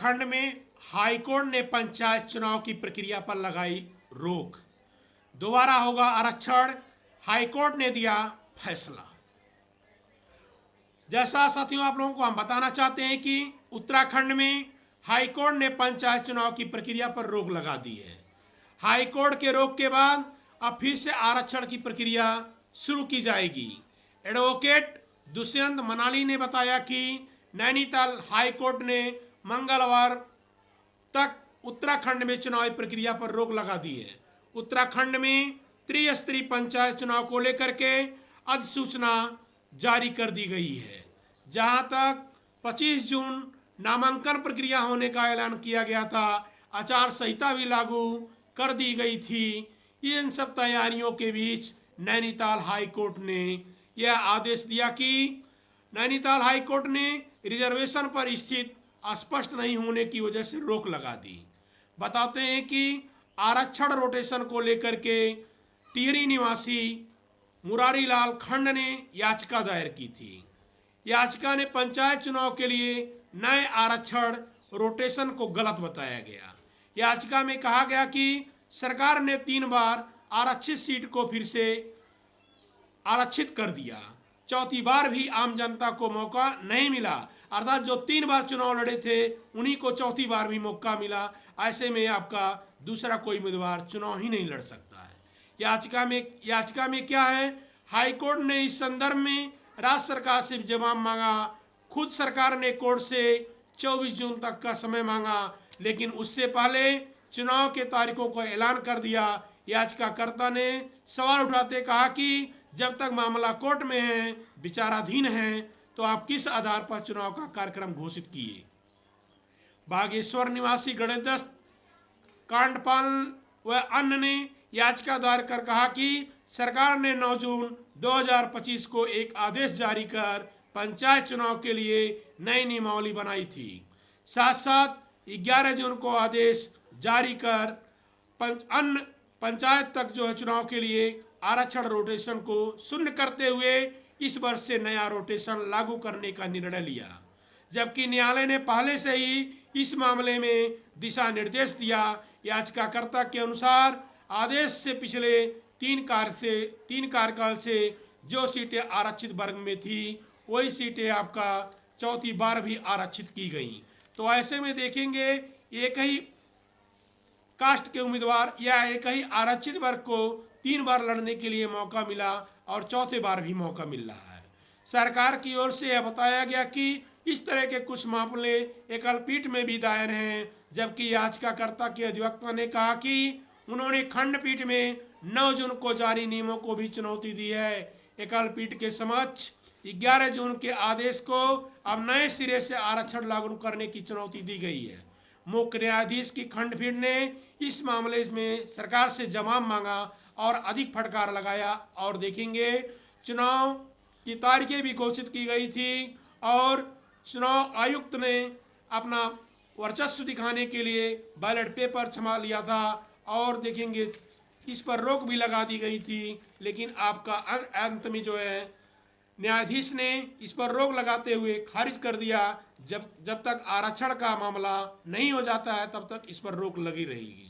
उत्तराखंड में हाईकोर्ट ने पंचायत चुनाव की प्रक्रिया पर लगाई रोक। दोबारा होगा आरक्षण, हाईकोर्ट ने दिया फैसला। जैसा साथियों आप लोगों को हम बताना चाहते हैं कि उत्तराखंड में हाईकोर्ट ने पंचायत चुनाव की प्रक्रिया पर रोक लगा दी है। हाईकोर्ट के रोक के बाद अब फिर से आरक्षण की प्रक्रिया शुरू की जाएगी। एडवोकेट दुष्यंत मनाली ने बताया कि नैनीताल हाईकोर्ट ने मंगलवार तक उत्तराखंड में चुनावी प्रक्रिया पर रोक लगा दी है। उत्तराखंड में त्रिस्तरीय पंचायत चुनाव को लेकर के अधिसूचना जारी कर दी गई है, जहां तक 25 जून नामांकन प्रक्रिया होने का ऐलान किया गया था। आचार संहिता भी लागू कर दी गई थी। इन सब तैयारियों के बीच नैनीताल हाईकोर्ट ने यह आदेश दिया कि नैनीताल हाईकोर्ट ने रिजर्वेशन पर स्थित स्पष्ट नहीं होने की वजह से रोक लगा दी। बताते हैं कि आरक्षण रोटेशन को लेकर के टिहरी निवासी मुरारी लाल खंड ने याचिका दायर की थी। याचिका ने पंचायत चुनाव के लिए नए आरक्षण रोटेशन को गलत बताया गया। याचिका में कहा गया कि सरकार ने 3 बार आरक्षित सीट को फिर से आरक्षित कर दिया, चौथी बार भी आम जनता को मौका नहीं मिला। अर्थात जो 3 बार चुनाव लड़े थे उन्हीं को चौथी बार भी मौका मिला। ऐसे में आपका दूसरा कोई उम्मीदवार चुनाव ही नहीं लड़ सकता है। याचिका में क्या है? हाईकोर्ट ने इस संदर्भ में राज्य सरकार से जवाब मांगा। खुद सरकार ने कोर्ट से 24 जून तक का समय मांगा, लेकिन उससे पहले चुनाव के तारीखों को ऐलान कर दिया। याचिकाकर्ता ने सवाल उठाते कहा कि जब तक मामला कोर्ट में है, विचाराधीन है, तो आप किस आधार पर चुनाव का कार्यक्रम घोषित किए। बागेश्वर निवासी गणेशदत्त कांडपाल व अन्य ने याचिका दायर कर कहा कि सरकार ने 9 जून 2025 को एक आदेश जारी कर पंचायत चुनाव के लिए नई नियमावली बनाई थी। साथ साथ 11 जून को आदेश जारी कर अन्य पंचायत तक जो है चुनाव के लिए आरक्षण रोटेशन को शून्य करते हुए इस वर्ष से नया रोटेशन लागू करने का निर्णय लिया। जबकि न्यायालय ने पहले से ही इस मामले में दिशा निर्देश दिया। याचिकाकर्ता के अनुसार आदेश से पिछले 3 कार्यकाल से जो सीटें आरक्षित वर्ग में थी वही सीटें आपका चौथी बार भी आरक्षित की गई। तो ऐसे में देखेंगे एक ही कास्ट के उम्मीदवार या एक ही आरक्षित वर्ग को 3 बार लड़ने के लिए मौका मिला और चौथे बार भी मौका मिल रहा है। सरकार की ओर से यह बताया गया कि इस तरह के कुछ मामले एकल पीठ में भी दायर हैं। जबकि याचिकाकर्ता के अधिवक्ता ने कहा कि उन्होंने खंडपीठ में 9 जून को जारी नियमों को भी चुनौती दी है। एकल पीठ के समक्ष 11 जून के आदेश को अब नए सिरे से आरक्षण लागू करने की चुनौती दी गई है। मुख्य न्यायाधीश की खंडपीठ ने इस मामले में सरकार से जवाब मांगा और अधिक फटकार लगाया। और देखेंगे चुनाव की तारीखें भी घोषित की गई थी और चुनाव आयुक्त ने अपना वर्चस्व दिखाने के लिए बैलेट पेपर छमा लिया था और देखेंगे इस पर रोक भी लगा दी गई थी। लेकिन आपका अंत में जो है न्यायाधीश ने इस पर रोक लगाते हुए खारिज कर दिया। जब तक आरक्षण का मामला नहीं हो जाता है तब तक इस पर रोक लगी रहेगी।